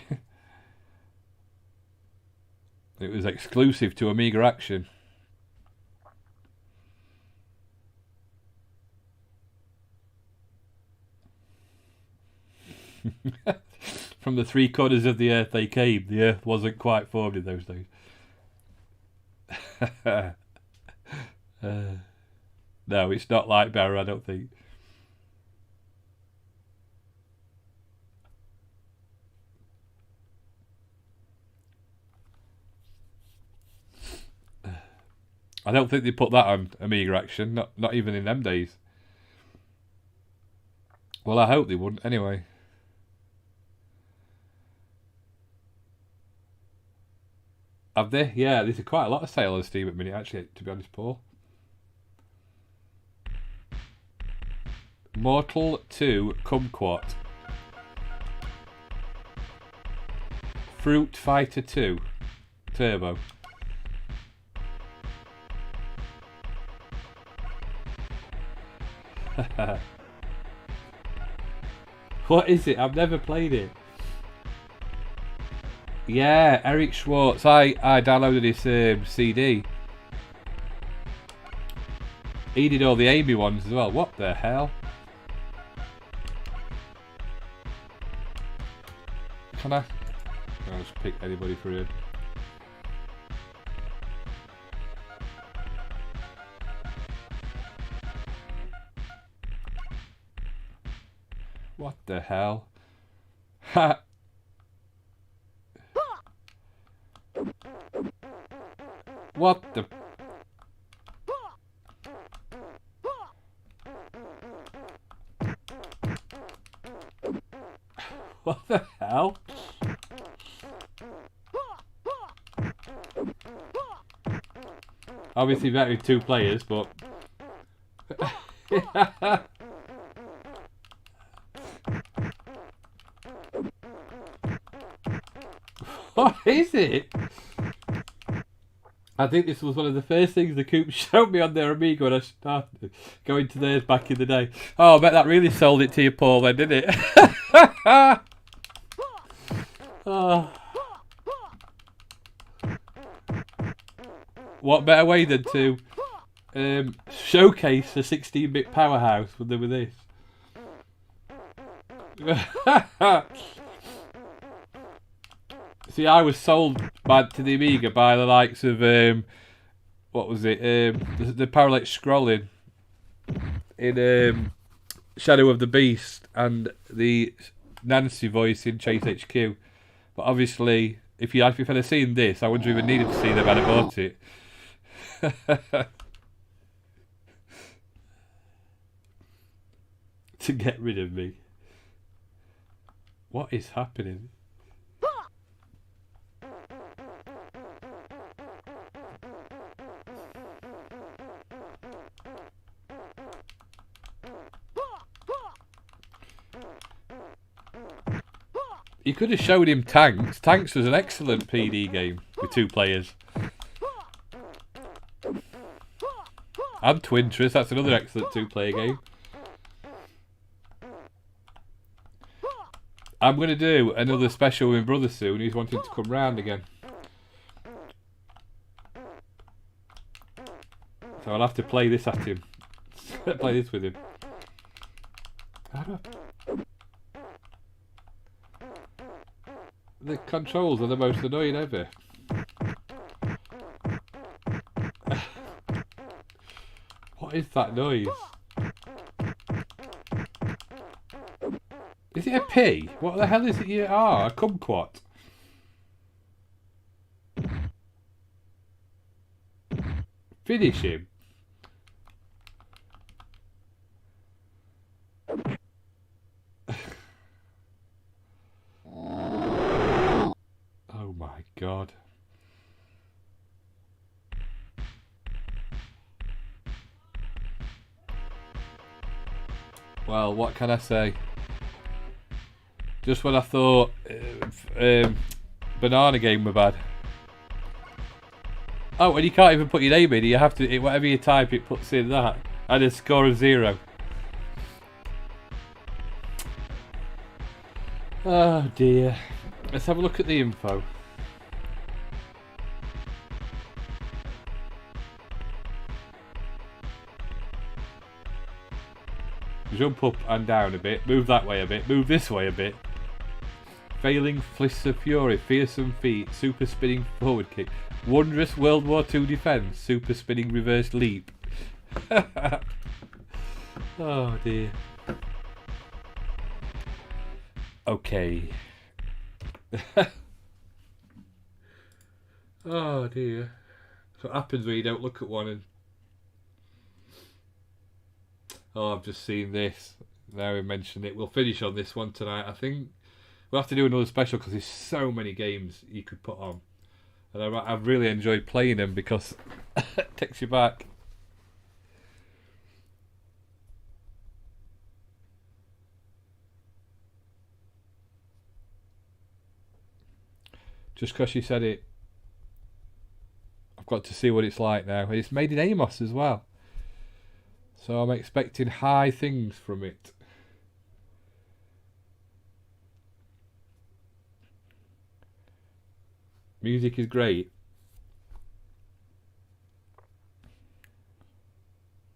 It was exclusive to Amiga Action. From the 3 corners of the earth they came. The earth wasn't quite formed in those days. No, it's not like Barra, I don't think. I don't think they put that on Amiga Action, not even in them days. Well, I hope they wouldn't anyway. Have they? Yeah, there's quite a lot of sale on Steam at the minute, actually, to be honest, Paul. Mortal 2 Kumquat. Fruit Fighter 2 Turbo. What is it? I've never played it. Yeah, Eric Schwartz. I downloaded his CD. He did all the Amy ones as well. What the hell? Can I? I'll just pick anybody for him. What the hell? Ha! What the? What the hell? Obviously better with 2 players, but what is it? I think this was one of the first things the Coop showed me on their Amiga when I started going to theirs back in the day. Oh, I bet that really sold it to you, Paul, then, didn't it? Oh. What better way than to showcase a 16-bit powerhouse than with this? See, I was sold to the Amiga by the likes of what was it? The parallax scrolling in Shadow of the Beast and the Nancy voice in Chase HQ. But obviously, if you'd have seen this, I wouldn't even needed to see them had I bought it. To get rid of me. What is happening? You could have showed him Tanks. Tanks was an excellent PD game with 2 players. And Twintress, that's another excellent 2-player game. I'm going to do another special with my brother soon. He's wanting to come round again. So I'll have to play this at him. Play this with him. The controls are the most annoying ever. What is that noise? Is it a P? What the hell is it you are? A kumquat? Finish him. Oh my God. Well, what can I say? Just when I thought Banana Game were bad. Oh, and you can't even put your name in. You have to, whatever you type, it puts in that. And a score of 0. Oh dear. Let's have a look at the info. Jump up and down a bit. Move that way a bit. Move this way a bit. Failing Flists of Fury. Fearsome Feet. Super Spinning Forward Kick. Wondrous World War II Defence. Super Spinning Reverse Leap. Oh dear. Okay. Oh dear. So what happens when you don't look at one and... Oh, I've just seen this. Now we mentioned it. We'll finish on this one tonight, I think. We'll have to do another special because there's so many games you could put on. And I've really enjoyed playing them because it takes you back. Just because you said it, I've got to see what it's like now. It's made in Amos as well. So I'm expecting high things from it. Music is great.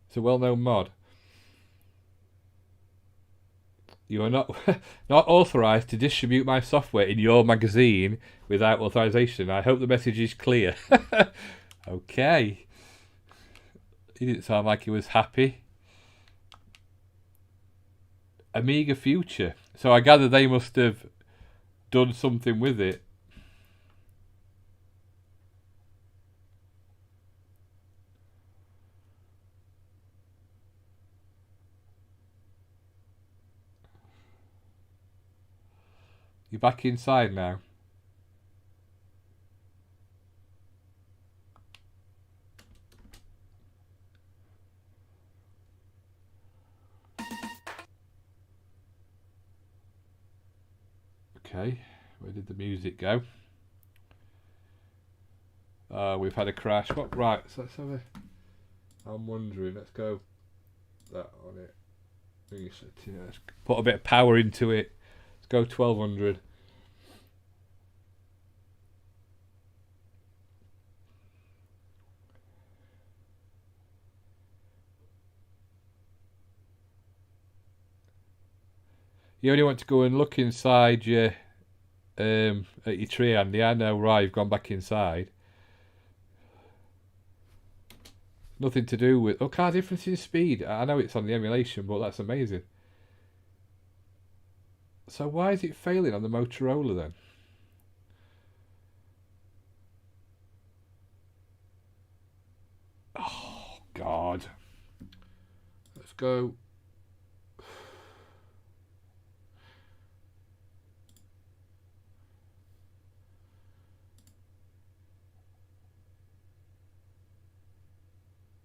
It's a well-known mod. You are not not authorised to distribute my software in your magazine without authorisation. I hope the message is clear. Okay. He didn't sound like he was happy. Amiga Future. So I gather they must have done something with it. You're back inside now. Okay, where did the music go? We've had a crash. What? Right, so let's have a... I'm wondering, let's go that on it. Let's put a bit of power into it. Let's go 1200. You only want to go and look inside your at your tree, Andy. I know, right? You've gone back inside. Nothing to do with... Oh, car difference in speed. I know it's on the emulation, but that's amazing. So why is it failing on the Motorola then? Oh, God. Let's go...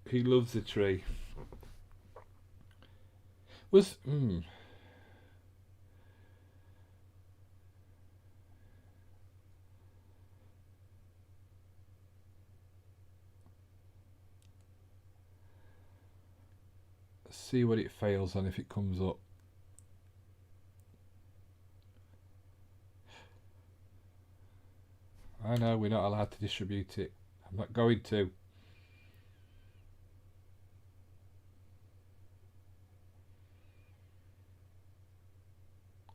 He loves the tree. Was... Let's see what it fails on if it comes up. I know we're not allowed to distribute it. I'm not going to.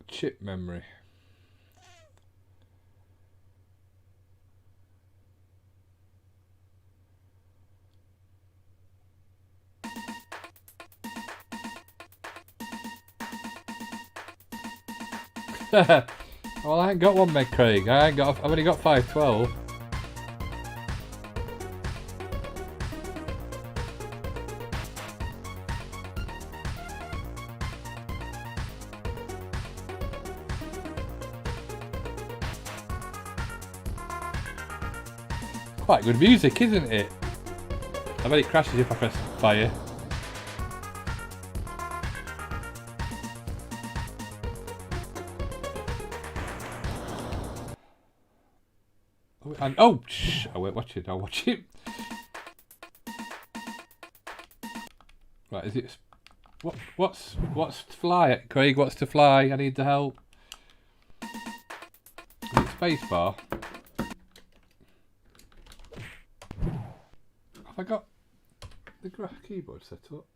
Chip memory. Well, I ain't got one, Meg Craig. I've only got 512. Quite good music, isn't it? I bet it crashes if I press fire. And oh, shh! I won't watch it. I'll watch it. Right, is it? What's to fly, Craig? What's to fly? I need the help. Is it spacebar? Have I got the keyboard set up?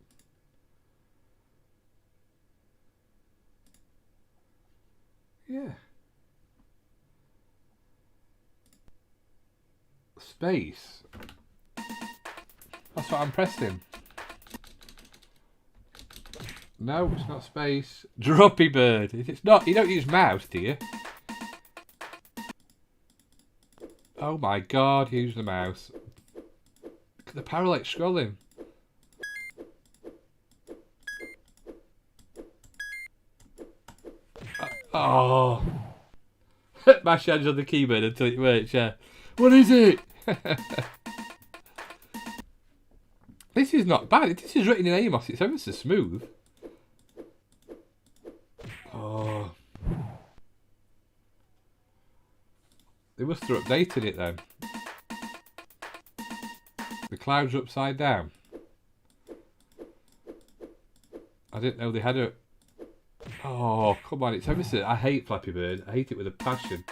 Yeah. Space. That's what I'm pressing. No, it's not space. Droppy bird. It's not. You don't use mouse, do you? Oh my God! Use the mouse. the parallax scrolling. Oh. Mash your hands on the keyboard until it works, yeah. What is it? This is not bad. This is written in Amos. It's ever so smooth. Oh. They must have updated it then. The clouds are upside down. I didn't know they had a... Oh, come on. It's ever so... I hate Flappy Bird. I hate it with a passion.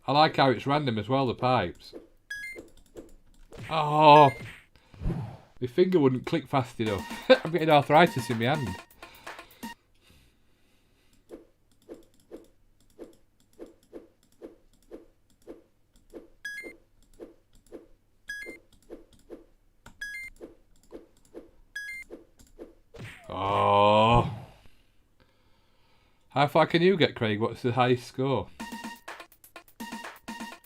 I like how it's random as well, the pipes. Oh! My finger wouldn't click fast enough. I'm getting arthritis in my hand. Oh! How far can you get, Craig? What's the highest score?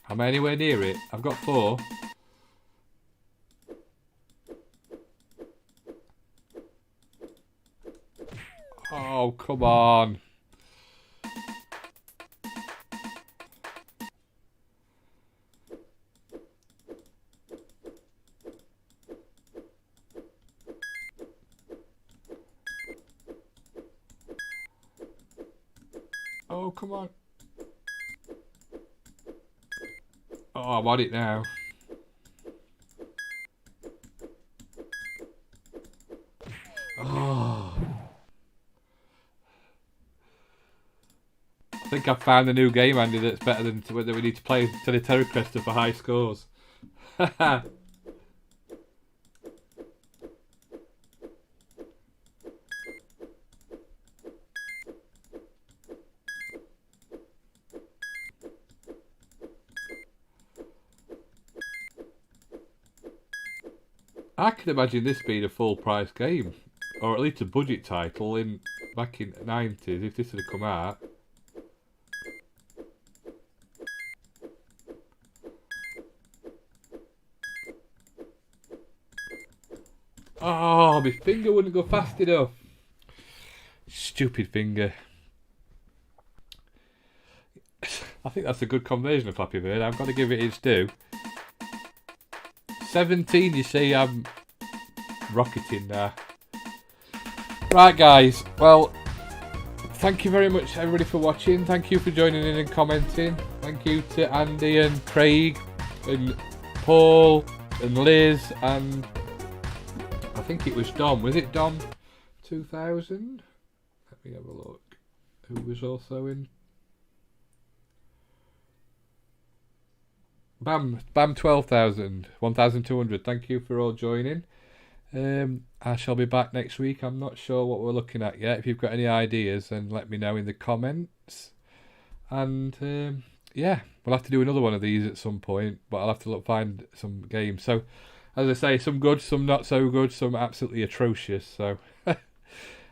Am I anywhere near it? I've got 4. Oh, come on. Oh, come on. Oh, I'm on it now. Oh. I think I've found a new game, Andy, that's better than whether we need to play to the Terracresta for high scores. I can imagine this being a full price game, or at least a budget title back in the 90s if this had come out. Oh, my finger wouldn't go fast enough. Stupid finger. I think that's a good conversion of Flappy Bird. I've got to give it its due. 17, you see, I'm rocketing there. Right, guys. Well, thank you very much, everybody, for watching. Thank you for joining in and commenting. Thank you to Andy and Craig and Paul and Liz and I think it was Dom. Was it Dom 2000? Let me have a look. Who was also in? Bam 12,000, 1,200. Thank you for all joining. I shall be back next week. I'm not sure what we're looking at yet. If you've got any ideas, then let me know in the comments. And yeah, we'll have to do another one of these at some point, but I'll have to find some games. So, as I say, some good, some not so good, some absolutely atrocious. So,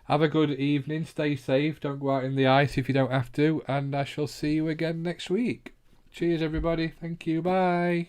have a good evening. Stay safe. Don't go out in the ice if you don't have to. And I shall see you again next week. Cheers, everybody. Thank you. Bye.